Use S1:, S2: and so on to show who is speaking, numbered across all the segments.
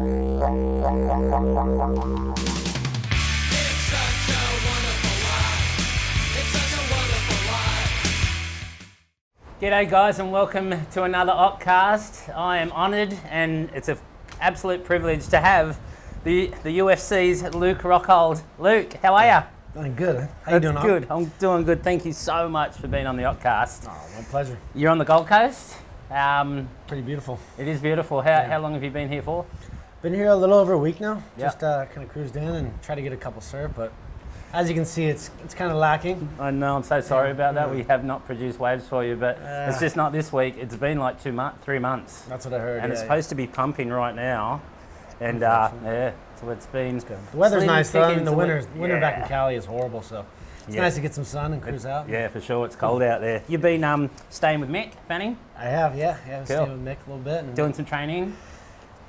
S1: G'day guys and welcome to another Occ-Cast. I am honoured and it's an absolute privilege to have the UFC's Luke Rockhold. Luke, how are you?
S2: Doing good. How you doing?
S1: Good. I'm doing good. Thank you so much for being on the Occ-Cast.
S2: Oh, my pleasure.
S1: You're on the Gold Coast.
S2: Pretty beautiful.
S1: It is beautiful. How long have you been here for?
S2: Been here a little over a week now.
S1: Yep.
S2: Just kind of cruised in and tried to get a couple served, but as you can see, it's kind of lacking.
S1: I know. I'm so sorry about that. We have not produced waves for you, but it's just not this week. It's been like 3 months.
S2: That's what I heard.
S1: And it's supposed to be pumping right now. And yeah, so it's been.
S2: The weather's nice though. I mean, the winter back in
S1: Yeah.
S2: Cali is horrible, so it's nice to get some sun and cruise out.
S1: Yeah, for sure. It's cold out there. You've been staying with Mick Fanning?
S2: I have, yeah.
S1: Cool.
S2: Staying with Mick a little bit and
S1: Doing some training?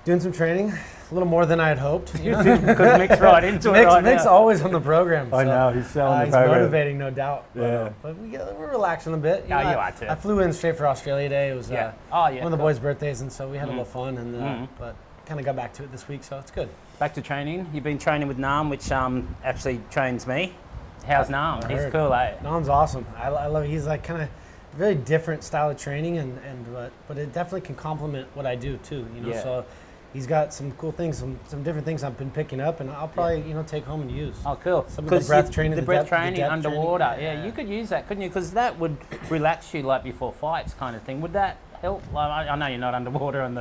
S2: doing some training. A little more than I had hoped. You know?
S1: Because Mick's right into it right
S2: Mick's
S1: now.
S2: always on the program.
S1: I
S2: so,
S1: know, he's selling the
S2: he's
S1: program.
S2: motivating, no doubt.
S1: Yeah.
S2: But we're relaxing a bit.
S1: You are too.
S2: I flew in straight for Australia Day. It was
S1: Yeah.
S2: one of the boys' birthdays, and so we had a little fun. And but kind of got back to it this week, so it's good.
S1: Back to training. You've been training with Nam, which actually trains me. How's Nam?
S2: I
S1: He's
S2: heard.
S1: cool, eh?
S2: Nam's awesome. I love. He's like kind of very different style of training, but it definitely can complement what I do too. You know,
S1: Yeah.
S2: so he's got some cool things, some different things I've been picking up, and I'll probably take home and use.
S1: Oh, cool.
S2: Some of the breath training,
S1: the
S2: the
S1: breath
S2: depth- the
S1: training
S2: depth
S1: underwater.
S2: training.
S1: Yeah, you could use that, couldn't you? Because that would relax you like before fights, kind of thing. Would that help? Like, I know you're not underwater in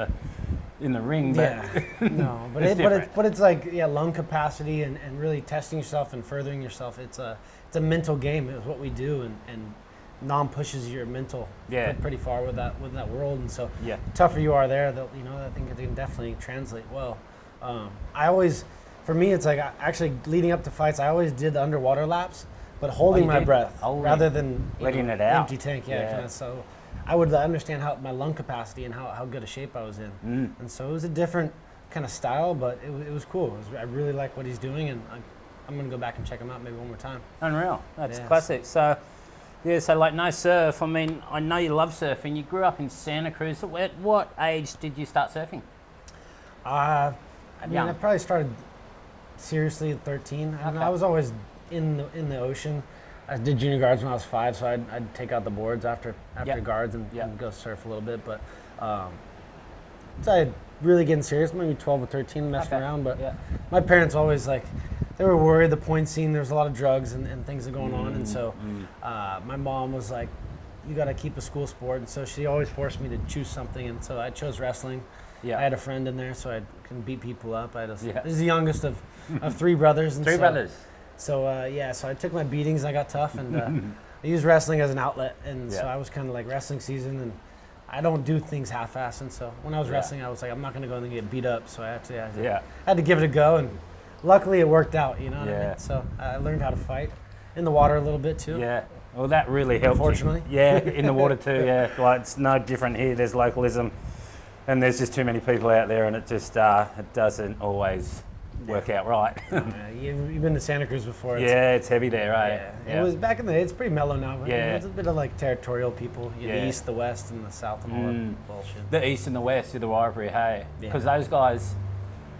S1: the ring, but
S2: No, but
S1: It's different.
S2: it's like lung capacity and really testing yourself and furthering yourself. It's a mental game. Is what we do, and Nam pushes your mental pretty far with that world, and so
S1: Yeah.
S2: the tougher you are there, I think it can definitely translate well. For me, it's like actually leading up to fights, I always did the underwater laps, but holding my breath rather than
S1: letting it out.
S2: empty tank. Kinda, so I would understand how my lung capacity and how good a shape I was in, and so it was a different kind of style, but it was cool. I really like what he's doing, and I'm gonna go back and check him out maybe one more time.
S1: Unreal. That's
S2: Yes.
S1: classic. So, so like no surf. I mean, I know you love surfing. You grew up in Santa Cruz. So at what age did you start surfing?
S2: I
S1: Young.
S2: probably started seriously at 13. I was always in the ocean. I did junior guards when I was 5, so I'd take out the boards after guards and go surf a little bit. But so I really getting serious, maybe 12 or 13, messing around. But my parents always they were worried, the point scene, there's a lot of drugs and things are going on. And so my mom was like, you got to keep a school sport. And so she always forced me to choose something. And so I chose wrestling.
S1: Yeah.
S2: I had a friend in there, so I can beat people up. This is the youngest of 3 brothers. And
S1: Three brothers.
S2: So so I took my beatings. I got tough, and I used wrestling as an outlet. And so I was kind of like wrestling season, and I don't do things half-assed. And so when I was wrestling, I was like, I'm not going to go in and get beat up. So I had to give it a go, and luckily it worked out. You know what I mean? So I learned how to fight in the water a little bit too.
S1: Yeah. Well, that really helped.
S2: Unfortunately.
S1: Yeah, in the water too. Yeah. Like it's no different here. There's localism. And there's just too many people out there, and it just it doesn't always work out right.
S2: You've been to Santa Cruz before.
S1: It's heavy there, right?
S2: Yeah. It was back in the day. It's pretty mellow now. But it's a bit of territorial people. The east, the west, and the south, and all that bullshit.
S1: The east and the west are the rivalry, hey? Because those guys,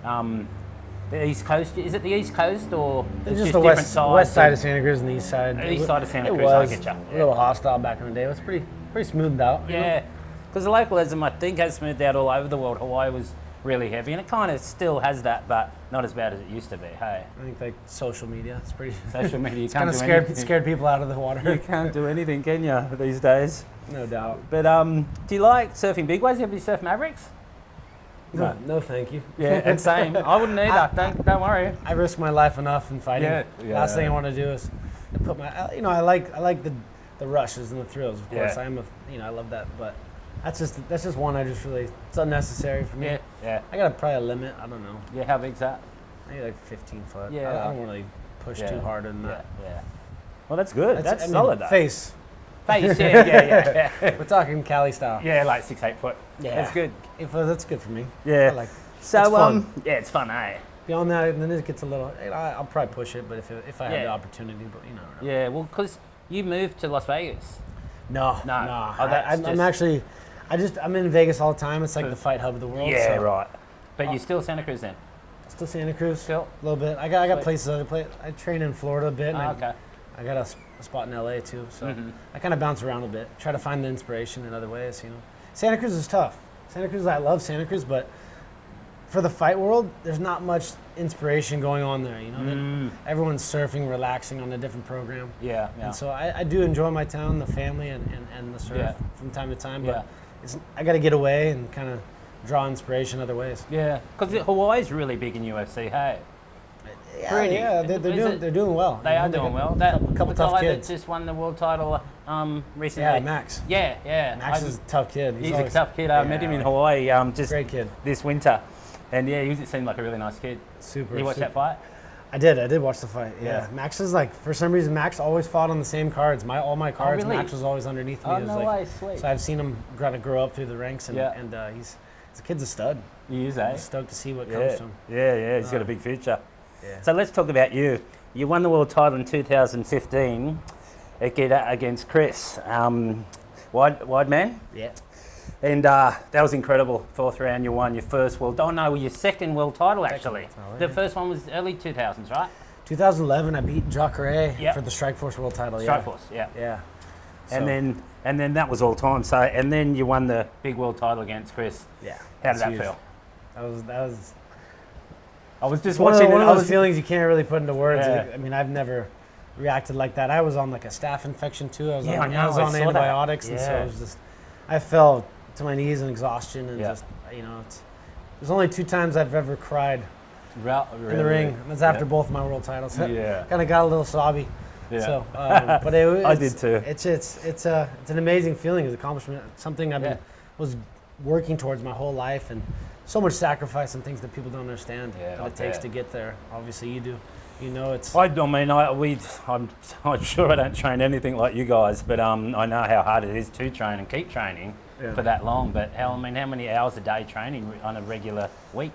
S1: the east coast. Is it the east coast or
S2: It's
S1: just
S2: the
S1: different
S2: west
S1: sides?
S2: side of Santa Cruz and the east side.
S1: The east side of Santa
S2: It
S1: Cruz, I
S2: was
S1: get you.
S2: a little hostile back in the day. It was pretty smoothed out. you know?
S1: Yeah, because the localism, I think, has smoothed out all over the world. Hawaii was really heavy, and it kind of still has that, but not as bad as it used to be, hey?
S2: I think social media. It's pretty.
S1: Social media, you
S2: kind
S1: can't
S2: of
S1: do anything.
S2: scared people out of the water.
S1: You can't do anything, can you, these days?
S2: No doubt.
S1: But do you like surfing big waves? Have you surfed Mavericks?
S2: No, thank you.
S1: Yeah, and same. I wouldn't either. Don't worry.
S2: I risk my life enough in fighting.
S1: Yeah.
S2: Last thing I want to do is put my. I like the rushes and the thrills. Of course, I love that, but. That's just one I just really, it's unnecessary for me.
S1: Yeah.
S2: I got probably a limit, I don't know.
S1: Yeah, how big's that?
S2: Maybe like 15 foot.
S1: Yeah.
S2: I don't really push too hard in that.
S1: Yeah. Well, that's good. That's solid though.
S2: Face,
S1: yeah.
S2: We're talking Cali style.
S1: Yeah, like 6-8 foot.
S2: Yeah.
S1: That's good.
S2: That's good for me.
S1: Yeah.
S2: I like it.
S1: So,
S2: it's fun.
S1: Yeah, it's fun, eh?
S2: Beyond that, then it gets a little, I'll probably push it, but if I have the opportunity, but you know.
S1: Yeah, well, because you moved to Las Vegas.
S2: No.
S1: Oh,
S2: I'm in Vegas all the time. It's like the fight hub of the world.
S1: Yeah,
S2: so.
S1: right. But you're still Santa Cruz then?
S2: Still Santa Cruz.
S1: Still?
S2: A little bit. I got
S1: Sweet.
S2: places I play. I train in Florida a bit. And
S1: Okay.
S2: I got a spot in LA too. So I kind of bounce around a bit. Try to find the inspiration in other ways, Santa Cruz is tough. Santa Cruz, I love Santa Cruz, but for the fight world, there's not much inspiration going on there. Everyone's surfing, relaxing on a different program.
S1: Yeah.
S2: And so I do enjoy my town, the family, and the surf from time to time. But I got to get away and kind of draw inspiration other ways.
S1: Yeah, because Hawaii's really big in UFC, hey?
S2: Yeah, they're doing well.
S1: They are doing well.
S2: A couple tough kids.
S1: That just won the world title recently.
S2: Yeah, Max.
S1: Yeah.
S2: Max is a tough kid.
S1: He's a tough kid. I met him in Hawaii just
S2: great kid.
S1: This winter. And he seemed like a really nice kid.
S2: Super.
S1: You watch that fight?
S2: I did watch the fight. Yeah. Max is for some reason, Max always fought on the same cards. All my cards,
S1: really?
S2: Max was always underneath me.
S1: Oh, no way, sweet.
S2: So I've seen him grow up through the ranks, and the kid's a stud.
S1: He is, eh?
S2: I'm stoked to see what comes from him.
S1: Yeah, he's got a big future.
S2: Yeah.
S1: So let's talk about you. You won the world title in 2015 against Chris. Wide man?
S2: Yeah.
S1: And that was incredible. 4th round, you won your first world. Oh no, your second world title actually. The first one was early 2000s, right?
S2: 2011, I beat Jacare for the Strikeforce world title.
S1: Strikeforce, yeah.
S2: So.
S1: And then that was all time. So and then you won the big world title against Chris.
S2: Yeah.
S1: How did that feel?
S2: That was.
S1: I was just
S2: one
S1: watching
S2: of those feelings you can't really put into words.
S1: Yeah.
S2: I mean, I've never reacted like that. I was on a staph infection too. I was on antibiotics, and so it was just. I fell to my knees in exhaustion, and just there's only 2 times I've ever cried in the ring. That's after both my world titles. Kind of got a little sobby.
S1: Yeah.
S2: So, but I
S1: did too.
S2: It's an amazing feeling, it's an accomplishment, something I've was working towards my whole life, and so much sacrifice and things that people don't understand that it takes to get there. Obviously, you do. It's.
S1: I'm sure I don't train anything like you guys, but I know how hard it is to train and keep training for that long. But how many hours a day training on a regular week?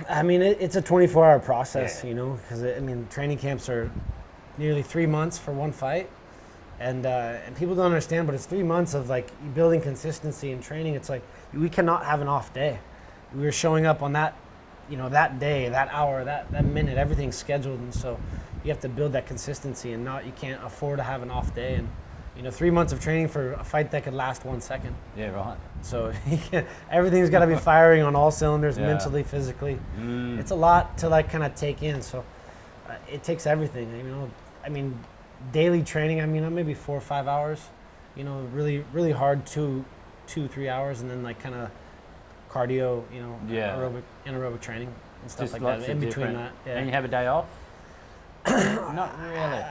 S2: I mean, it's a 24-hour process, because training camps are nearly 3 months for one fight, and people don't understand, but it's 3 months of building consistency and training. It's we cannot have an off day. We were showing up on that. That day, that hour, that minute, everything's scheduled, and so you have to build that consistency, and you can't afford to have an off day. And 3 months of training for a fight that could last 1 second.
S1: Yeah, right.
S2: So everything's got to be firing on all cylinders, mentally, physically. It's a lot to kind of take in. So it takes everything. Daily training. Maybe 4 or 5 hours. Really, really hard 2-3 hours, and then kind of cardio, anaerobic training and stuff
S1: just
S2: like that. In between that,
S1: And you have a day off? Not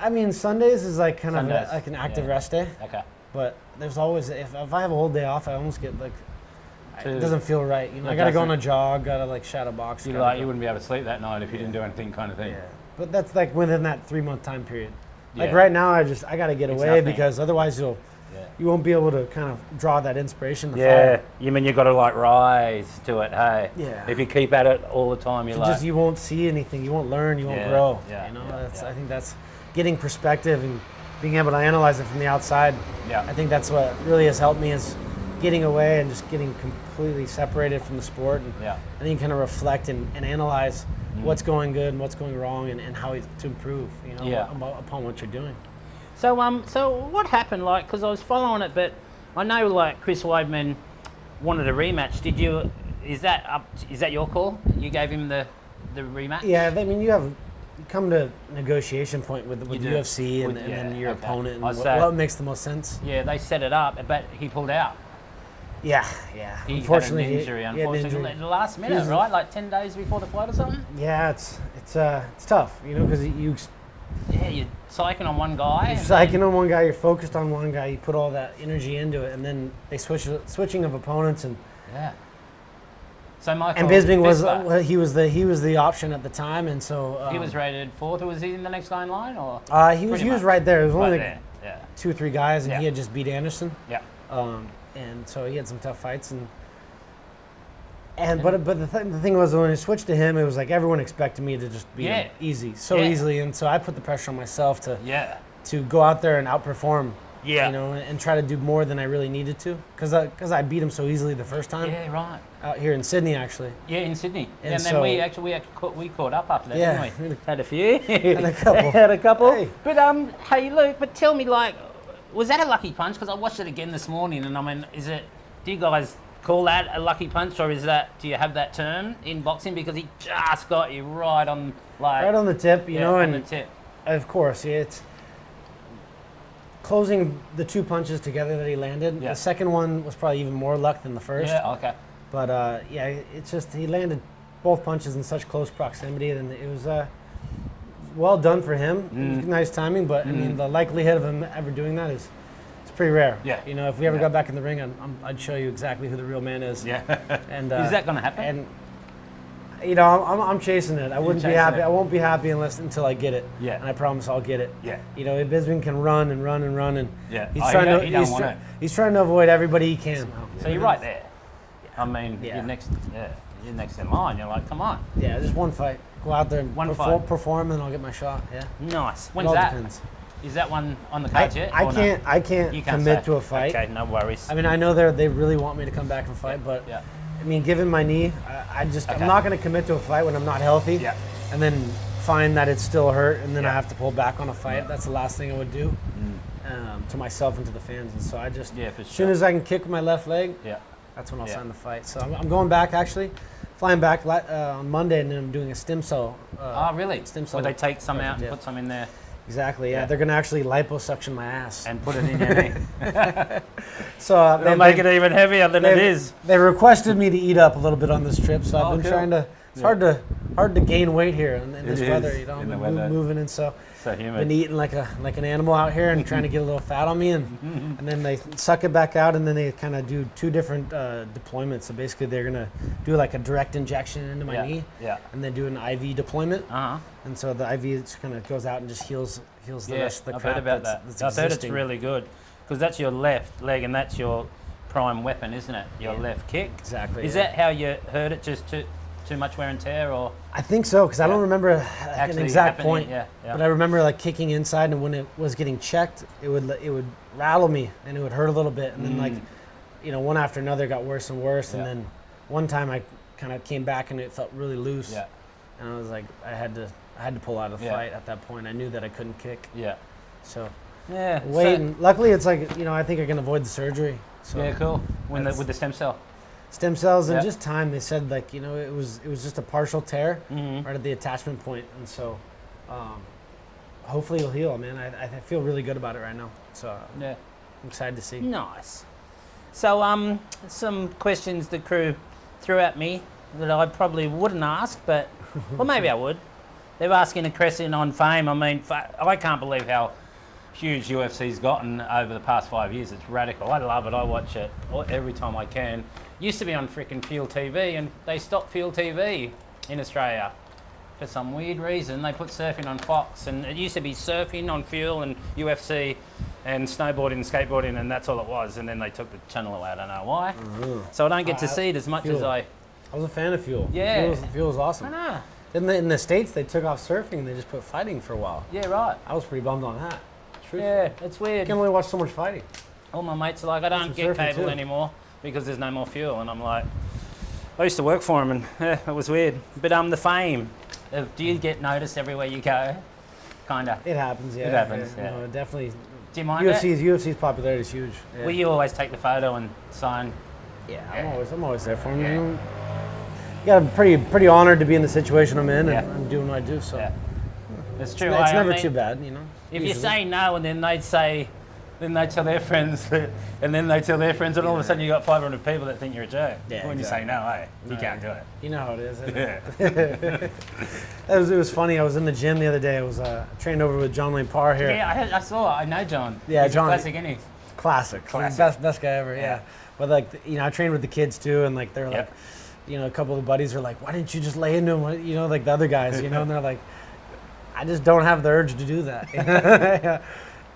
S1: really.
S2: Sundays is kind of an active rest day.
S1: Okay.
S2: But there's always if I have a whole day off, I almost get it doesn't feel right. I got to go on a jog, got to shadow box.
S1: You wouldn't be able to sleep that night if you didn't do anything, kind of thing.
S2: Yeah. But that's within that 3 month time period. Right now, I got to get away because otherwise you won't be able to kind of draw that inspiration.
S1: You mean you got to rise to it, hey?
S2: Yeah.
S1: If you keep at it all the time,
S2: you won't see anything, you won't learn, you won't grow. I think that's getting perspective and being able to analyze it from the outside.
S1: Yeah.
S2: I think that's what really has helped me is getting away and just getting completely separated from the sport, and then you kind of reflect and analyze what's going good and what's going wrong, and how to improve. Upon what you're doing.
S1: So what happened? Because I was following it, but I know Chris Weidman wanted a rematch. Did you? Is that your call? You gave him the rematch?
S2: Yeah, you come to negotiation point with UFC and then your opponent and what makes the most sense.
S1: Yeah, they set it up, but he pulled out.
S2: Yeah.
S1: He
S2: Unfortunately,
S1: had an injury. Unfortunately, the last minute, right? 10 days before the fight or something.
S2: Yeah, it's tough, because
S1: you're psyching on one guy.
S2: You're psyching on one guy. You're focused on one guy. You put all that energy into it, and then they switching of opponents and.
S1: Yeah. So Michael.
S2: And Bisping he was the option at the time, and so.
S1: He was rated 4th. Was he in the next guy in line, or?
S2: He was right there. It was only
S1: there.
S2: 2 or 3 guys, and he had just beat Anderson.
S1: Yeah.
S2: And so he had some tough fights, but the thing was when I switched to him, it was everyone expected me to just beat him easily, and so I put the pressure on myself to go out there and outperform
S1: Yeah.
S2: You know, and try to do more than I really needed to, because I beat him so easily the first time.
S1: Yeah, right.
S2: Out here in Sydney, actually.
S1: Yeah, in Sydney.
S2: And
S1: then
S2: so,
S1: we caught up after that,
S2: yeah,
S1: didn't we? Had a few.
S2: Had a couple.
S1: Had a couple.
S2: Hey.
S1: But hey Luke, but tell me, like, was that a lucky punch? Because I watched it again this morning, and I mean, do you guys call that a lucky punch, or do you have that term in boxing? Because he just got you right on, like,
S2: right on the tip, you know, and
S1: on the tip.
S2: Of course, yeah, it's closing the two punches together that he landed.
S1: Yeah.
S2: The second one was probably even more luck than the first.
S1: Yeah, okay.
S2: But yeah, it's just he landed both punches in such close proximity, and it was well done for him. It was nice timing, but I mean, the likelihood of him ever doing that is pretty rare.
S1: Yeah.
S2: You know, if we ever got back in the ring, I'd show you exactly who the real man is.
S1: Yeah.
S2: And
S1: is that going to happen?
S2: And you know, I'm chasing it. I wouldn't be happy. I won't be happy until I get it.
S1: Yeah.
S2: And I promise I'll get it.
S1: Yeah.
S2: You know, Bisping can run and run and run, and
S1: Yeah.
S2: he's
S1: Oh,
S2: trying
S1: he
S2: to
S1: don't want it.
S2: he's trying to avoid everybody he can.
S1: So you're right there. I mean,
S2: Yeah.
S1: you're next in line. You're like, come on.
S2: Yeah, just one fight. Go out there and perform, and I'll get my shot. Yeah.
S1: Nice.
S2: It
S1: When's
S2: all
S1: that?
S2: depends.
S1: Is that one on the cards yet?
S2: I
S1: or no?
S2: can't. I can't
S1: You can't
S2: commit
S1: say.
S2: to a fight.
S1: Okay, no worries.
S2: I mean, I know they really want me to come back and fight, but
S1: Yeah.
S2: I mean, given my knee, I'm not going to commit to a fight when I'm not healthy.
S1: Yeah.
S2: And then find that it's still hurt, and then I
S1: Yeah.
S2: have to pull back on a fight. That's the last thing I would do to myself and to the fans. And so I just,
S1: for
S2: as soon
S1: sure.
S2: as I can kick with my left leg, that's when I'll sign the fight. So I'm going back actually, flying back on Monday, and then I'm doing a stem cell.
S1: Oh, really?
S2: Stem cell.
S1: Where they take some out and
S2: Yeah.
S1: put some in there
S2: Exactly. Yeah.
S1: Yeah.
S2: They're going to actually liposuction my ass.
S1: and put it in your knee.
S2: So
S1: They'll make it even heavier than it is.
S2: They requested me to eat up a little bit on this trip, so I've been
S1: cool.
S2: trying to. It's hard to gain weight here in this
S1: is,
S2: weather. You know,
S1: in the
S2: I'm
S1: weather.
S2: moving, and so
S1: So
S2: been
S1: humid.
S2: eating like an animal out here and trying to get a little fat on me, and then they suck it back out, and then they kind of do two different deployments. So basically, they're gonna do like a direct injection into my knee, and then do an IV deployment. And so the IV just kind of goes out and just heals the rest of the
S1: I've
S2: crap
S1: heard about
S2: that's
S1: that. I've heard it's
S2: existing.
S1: really good because that's your left leg and that's your prime weapon, isn't it? Your left kick.
S2: Exactly.
S1: Is that how you heard it? Just too much wear and tear, or
S2: I think so, because I don't remember an
S1: Actually
S2: exact
S1: happening,
S2: point.
S1: yeah.
S2: But I remember like kicking inside, and when it was getting checked, it would rattle me, and it would hurt a little bit, and then like, you know, one after another got worse and worse, and then one time I kind of came back and it felt really loose, and I was like, I had to pull out of the fight at that point. I knew that I couldn't kick.
S1: Yeah.
S2: So
S1: Yeah.
S2: waiting. Luckily, it's like, you know, I think I can avoid the surgery. So
S1: Yeah, cool. With the stem cell.
S2: stem cells and
S1: Yeah.
S2: just time. They said like, you know, it was just a partial tear
S1: Mm-hmm.
S2: right at the attachment point, and so hopefully it'll heal, man. I feel really good about it right now, so
S1: Yeah.
S2: I'm excited to see.
S1: Nice. So some questions the crew threw at me that I probably wouldn't ask, but well, maybe I would. They're asking a question on fame. I mean, I can't believe how huge UFC's gotten over the past 5 years. It's radical. I love it. I watch it every time I can. Used to be on freaking Fuel TV, and they stopped Fuel TV in Australia for some weird reason. They put surfing on Fox, and it used to be surfing on Fuel and UFC and snowboarding and skateboarding, and that's all it was. And then they took the channel away. I don't know why. So I don't get to see it as much as I
S2: was a fan of Fuel.
S1: Yeah.
S2: Fuel was awesome.
S1: know.
S2: In the States, they took off surfing and they just put fighting for a while.
S1: Yeah, right.
S2: I was pretty bummed on that.
S1: Yeah, it's
S2: You
S1: weird.
S2: can only watch so much fighting.
S1: All my mates are like, I don't
S2: some
S1: get
S2: surfing
S1: cable
S2: too.
S1: anymore because there's no more fuel. And I'm like, I used to work for them, and it was weird. But the fame, do you get noticed everywhere you go? Kinda.
S2: It happens, yeah.
S1: It happens, yeah.
S2: No, definitely.
S1: Do you mind it?
S2: UFC's popularity is huge. Yeah.
S1: Will you always take the photo and sign?
S2: Yeah, I'm always there for him. Yeah, I'm pretty honored to be in the situation I'm in, and
S1: Yeah.
S2: I'm doing what I do. So
S1: Yeah. It's true.
S2: it's
S1: I
S2: never
S1: mean,
S2: too bad, you know.
S1: If you
S2: usually.
S1: say no, and then they tell their friends, and then they tell their friends, and all of a sudden you got 500 people that think you're a joke.
S2: Yeah,
S1: When you say no, you can't do it.
S2: You know how it is.
S1: Yeah.
S2: It was funny. I was in the gym the other day. I was trained over with John Wayne Parr here.
S1: Yeah, I saw. I know John.
S2: Yeah,
S1: He's
S2: John-
S1: a classic, isn't he?
S2: Classic. Best guy ever. Yeah. But like, you know, I trained with the kids too, and like they're like,
S1: Yep.
S2: you know, a couple of buddies are like, why didn't you just lay into him? You know, like the other guys, you know, and they're like, I just don't have the urge to do that. Yeah.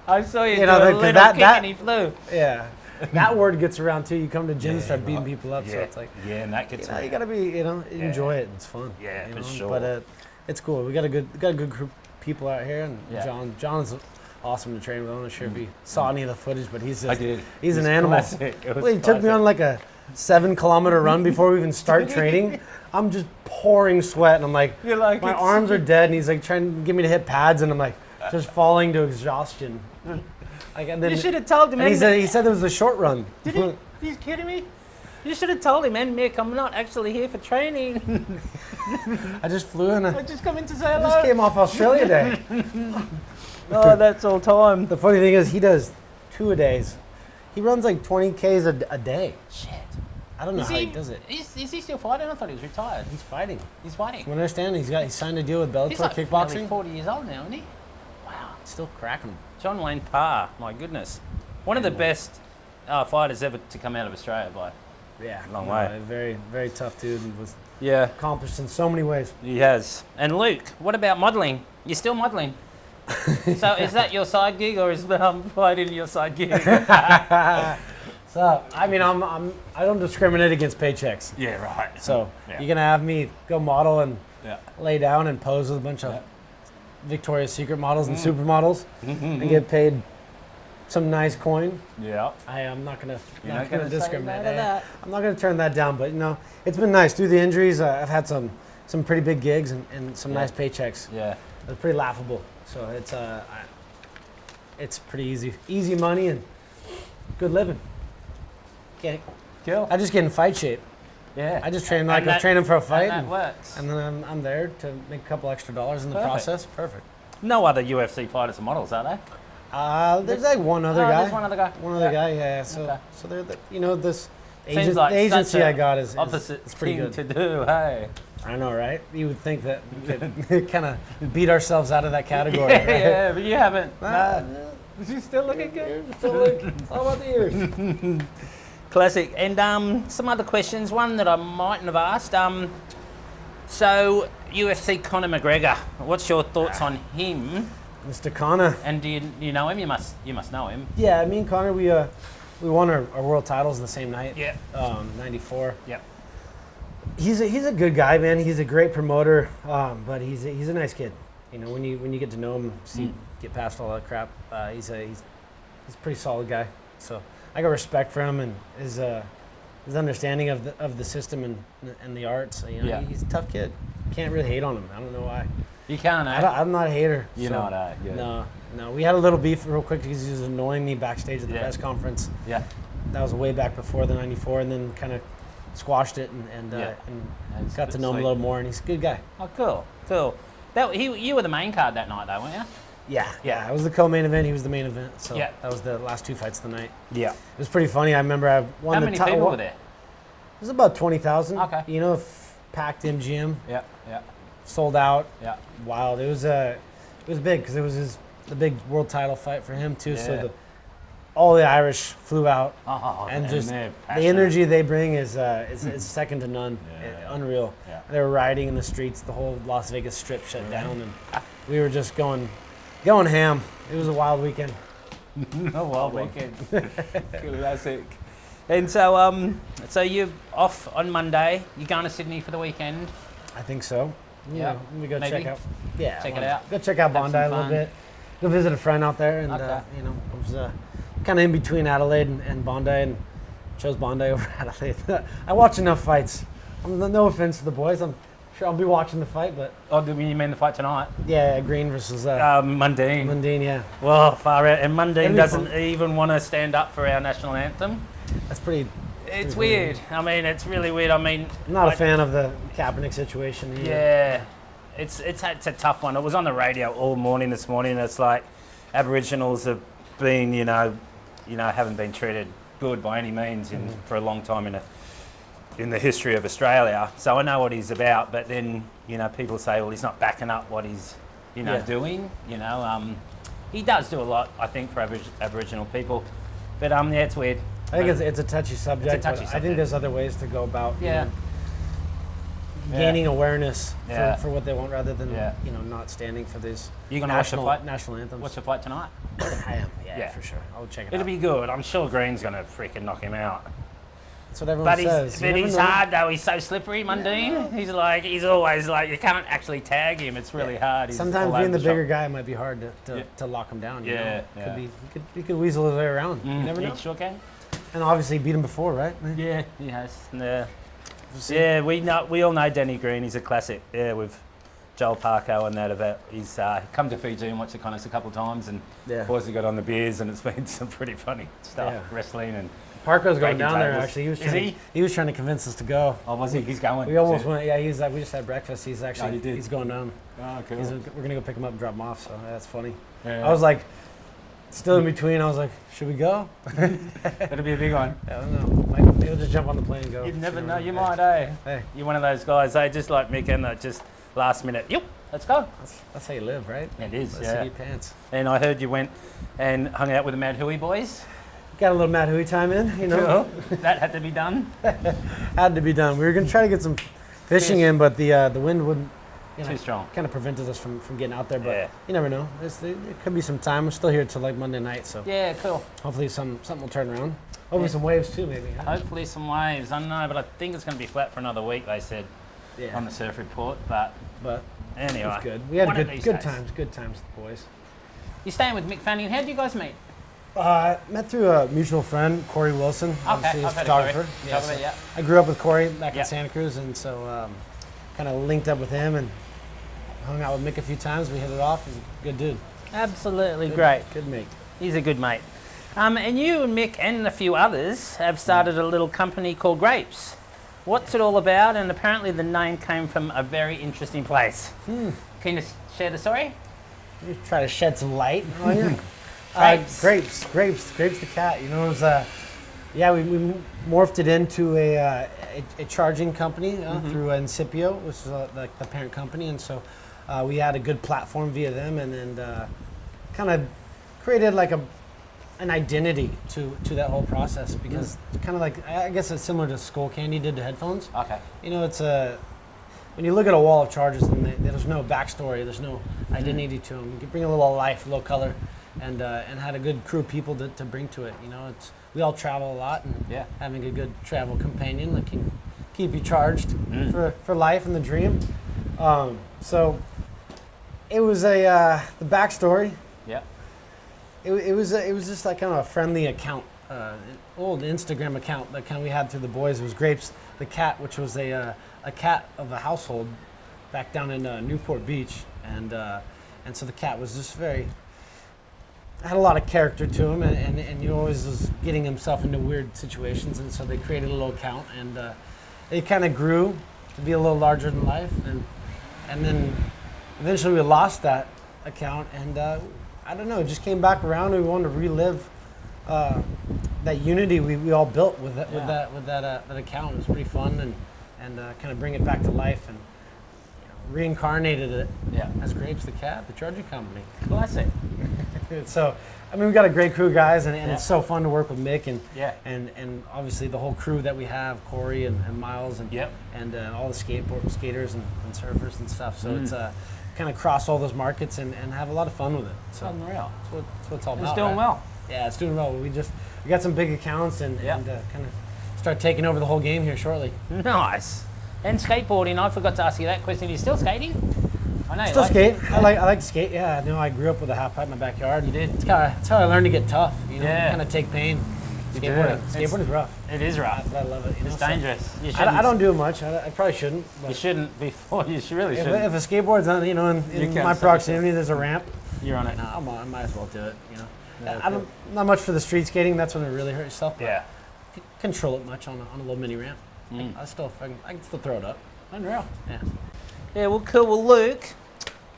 S1: I saw you,
S2: You know,
S1: do a
S2: because
S1: little
S2: that-
S1: kick
S2: that-
S1: and he flew.
S2: Yeah. That word gets around too. You come to gym and start beating
S1: right.
S2: people up, so
S1: Yeah.
S2: it's like,
S1: Yeah, and that gets
S2: you know, you gotta be, you know, enjoy it. It's fun.
S1: Yeah,
S2: you
S1: for
S2: know?
S1: sure.
S2: But it's cool. We got a good group of people out here, and
S1: Yeah.
S2: John's awesome to train with. I'm not sure if you saw any of the footage, but he's
S1: I did.
S2: He's an animal. Well, he took me on like a 7-kilometer run before we even start training. I'm just pouring sweat, and I'm like, my arms are dead, and he's like trying to get me to hit pads, and I'm like just falling to exhaustion. Like, and then,
S1: you should have told him.
S2: And he said it was a short run.
S1: Did he? Are you kidding me? You should have told him, and Mick, I'm not actually here for training.
S2: I just flew in.
S1: I just come in to say hello.
S2: I just came off Australia Day.
S1: Oh, that's all time.
S2: The funny thing is, he does 2-a-days. He runs like 20 Ks a day.
S1: Shit.
S2: I don't know how he does it.
S1: Is he still fighting? I thought he was retired.
S2: He's fighting.
S1: He's fighting.
S2: From what I understand, he signed a deal with Bellator
S1: He's like
S2: kickboxing.
S1: nearly 40 years old now, isn't he? Wow.
S2: Still cracking.
S1: John Wayne Parr, my goodness. One of the best fighters ever to come out of Australia by a long way.
S2: Very, very tough dude, and was accomplished in so many ways.
S1: He has. And Luke, what about modelling? You're still modelling. So is that your side gig, or is fighting your side gig?
S2: So I mean, I don't discriminate against paychecks.
S1: Yeah, right.
S2: So you're gonna have me go model and lay down and pose with a bunch of Victoria's Secret models and supermodels and get paid some nice coin.
S1: Yeah.
S2: I'm not gonna
S1: discriminate.
S2: I'm not gonna turn that down, but it's been nice. Through the injuries, I've had some pretty big gigs and some nice paychecks.
S1: Yeah.
S2: It's pretty laughable. So it's pretty easy money and good living.
S1: Cool.
S2: I just get in fight shape.
S1: Yeah.
S2: I just train like I'm training for a fight.
S1: And that works.
S2: And then I'm there to make a couple extra dollars in the process. Perfect.
S1: No other UFC fighters are models, are they?
S2: There's like one other guy.
S1: There's one other guy.
S2: One other guy, yeah. So they're this
S1: Seems like
S2: the agency
S1: such
S2: I got is
S1: opposite
S2: it's pretty
S1: thing
S2: good
S1: to do. Hey.
S2: I know, right? You would think that we could kind of beat ourselves out of that category.
S1: Yeah,
S2: right?
S1: yeah, but you haven't. Is he still looking good?
S2: It's all about the ears.
S1: Classic. And some other questions. One that I mightn't have asked. So UFC Conor McGregor. What's your thoughts on him?
S2: Mr. Conor.
S1: And do you know him? You must know him.
S2: Yeah, me and Conor, we won our world titles the same night.
S1: Yeah.
S2: 94.
S1: Yep.
S2: He's a good guy, man. He's a great promoter, but he's a nice kid. When you get to know him, get past all that crap, he's a pretty solid guy. So I got respect for him and his understanding of the system and the arts. He's a tough kid. Can't really hate on him. I don't know why.
S1: You can't, eh?
S2: I'm not a hater.
S1: You're not, eh?
S2: No. We had a little beef real quick because he was annoying me backstage at the press conference.
S1: Yeah.
S2: That was way back before the 94, and then kind of squashed it and got to know him a little more, and he's a good guy.
S1: Oh, cool. You were the main card that night, though, weren't you?
S2: Yeah. I was the co-main event. He was the main event. So that was the last two fights of the night.
S1: Yeah.
S2: It was pretty funny. I remember I won
S1: How many people were there?
S2: It was about 20,000.
S1: Okay.
S2: Packed MGM.
S1: Yeah.
S2: Sold out.
S1: Yeah.
S2: Wild. It was big because it was the big world title fight for him too.
S1: Yeah.
S2: So all the Irish flew out, and
S1: man,
S2: just the energy they bring is second to none. Unreal.
S1: Yeah.
S2: They were rioting in the streets. The whole Las Vegas Strip shut down, and we were just going ham. It was a wild weekend.
S1: A wild weekend. Classic. And so you're off on Monday. You're going to Sydney for the weekend.
S2: I think so.
S1: Yeah.
S2: We go
S1: Maybe.
S2: check out. Yeah.
S1: Check it out.
S2: Go check out Bondi a little bit. Go visit a friend out there, and I was kind of in between Adelaide and Bondi, and chose Bondi over Adelaide. I watch enough fights. No offense to the boys. I'm sure I'll be watching the fight, but.
S1: Oh, do you mean the fight tonight?
S2: Yeah, Green versus
S1: Mundine.
S2: Mundine, yeah.
S1: Well, far out. And Mundine doesn't even want to stand up for our national anthem.
S2: That's pretty.
S1: It's weird. I mean, it's really weird. I mean,
S2: I'm not a fan of the Kaepernick situation either.
S1: Yeah, it's a tough one. It was on the radio all morning this morning. It's like Aboriginals have been, haven't been treated good by any means for a long time in the history of Australia. So I know what he's about, but then people say, well, he's not backing up what he's doing. He does do a lot, I think, for Aboriginal people. But it's weird.
S2: I think it's a touchy subject.
S1: It's a touchy
S2: but
S1: subject.
S2: I think there's other ways to go about gaining awareness for what they want, rather than not standing for these national anthems.
S1: Watch the fight tonight?
S2: I am, yeah, for sure. I'll check it out.
S1: It'll be good. I'm sure Green's going to freaking knock him out.
S2: That's what everyone says.
S1: But he's hard though. He's so slippery, Mundine. Yeah. He's always like, you can't actually tag him. It's really hard. He's
S2: sometimes being the bigger guy might be hard to lock him down. You know? He could weasel his way around. You never know.
S1: He sure can.
S2: And obviously beat him before, right?
S1: Yeah, he has. Yeah, we all know Danny Green. He's a classic. Yeah, with Joel Parko and that about. He's come to Fiji and watched the Connors a couple of times, and boys have got on the beers, and it's been some pretty funny stuff, wrestling and.
S2: Parko's going down there. Actually, he was trying to convince us to go.
S1: Oh, was he? He's going.
S2: We almost went. Yeah, he's like, we just had breakfast. He's actually he's going down.
S1: Oh, cool.
S2: We're gonna go pick him up and drop him off. So that's funny. Yeah. I was like, still in between. I was like, should we go?
S1: That'll be a big one.
S2: I don't know. Maybe we'll just jump on the plane and go.
S1: You never know. You might, eh? Hey, you're one of those guys. Just like Mick and just last minute. Yep, let's go.
S2: That's how you live, right?
S1: It is.
S2: City pants.
S1: And I heard you went and hung out with the Mad Hui boys.
S2: Got a little Mad Hui time in, you know.
S1: Cool. That had to be done.
S2: Had to be done. We were gonna try to get some fishing in, but the wind wouldn't.
S1: Too strong.
S2: Kind of prevented us from getting out there, but you never know. There could be some time. We're still here till like Monday night, so
S1: yeah, cool.
S2: Hopefully something will turn around. Hopefully some waves too, maybe. Huh?
S1: Hopefully some waves. I don't know, but I think it's going to be flat for another week. They said on the surf report, but anyway,
S2: it's good. We had good times with the boys.
S1: You're staying with Mick Fanning. How did you guys meet?
S2: Met through a mutual friend, Corey Wilson.
S1: Okay,
S2: he's a photographer. I grew up with Corey back in Santa Cruz, and so kind of linked up with him and hung out with Mick a few times. We hit it off. He's a good dude.
S1: Absolutely great.
S2: Good mate.
S1: He's a good mate. And you and Mick and a few others have started a little company called Grapes. What's it all about? And apparently the name came from a very interesting place. Can you share the story?
S2: You try to shed some light on you. Grapes the cat. You know, it was we morphed it into a charging company through Incipio, which is like the parent company, and so we had a good platform via them, and kind of created like an identity to that whole process, because kind of like, I guess it's similar to Skull Candy did to headphones.
S1: Okay.
S2: You know, it's when you look at a wall of chargers, and there's no backstory, there's no identity to them. You can bring a little life, a little color, and had a good crew of people to bring to it. You know, we all travel a lot, and having a good travel companion that can keep you charged for life and the dream. So it was the backstory. Yeah. It was just like kind of a friendly account, an old Instagram account that kind of we had through the boys. It was Grapes the cat, which was a cat of a household back down in Newport Beach, and so the cat was just had a lot of character to him, and he always was getting himself into weird situations, and so they created a little account, and it kind of grew to be a little larger than life, and then eventually we lost that account, and I don't know, it just came back around, and we wanted to relive that unity we all built with that account. It was pretty fun, and kind of bring it back to life, and reincarnated it as Grapes the cat, the charging company.
S1: Classic.
S2: So, I mean, we got a great crew of guys, and it's so fun to work with Mick, and obviously the whole crew that we have, Corey and Miles, and all the skaters and surfers and stuff. So it's kind of cross all those markets and have a lot of fun with it. So
S1: unreal.
S2: That's what it's all about.
S1: It's doing well.
S2: Yeah, it's doing well. We got some big accounts and kind of start taking over the whole game here shortly. Nice.
S1: And skateboarding, I forgot to ask you that question. Are you still skating? I know.
S2: Still skate. I like to skate. Yeah, no, I grew up with a half pipe in my backyard.
S1: You did.
S2: That's how I learned to get tough. You know, kind of take pain. Skateboarding is rough.
S1: It is rough.
S2: I love it.
S1: It's dangerous.
S2: I don't do it much. I probably shouldn't.
S1: You shouldn't before. You really shouldn't.
S2: If a skateboard's on, in my proximity, there's a ramp.
S1: You're on it.
S2: No, I might as well do it. You know, I'm not much for the street skating. That's when it really hurts yourself. But control it much on a little mini ramp. I can still throw it up.
S1: Unreal. Yeah. Well, cool. Well, Luke,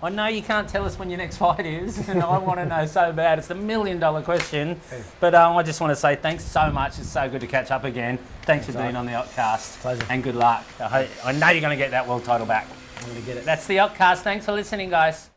S1: I know you can't tell us when your next fight is, and I want to know so bad. It's the $1 million question. But I just want to say thanks so much. It's so good to catch up again. Thanks for being on the Occ-Cast.
S2: Pleasure.
S1: And good luck. I know you're going to get that world title back.
S2: I'm going to get it.
S1: That's the Occ-Cast. Thanks for listening, guys.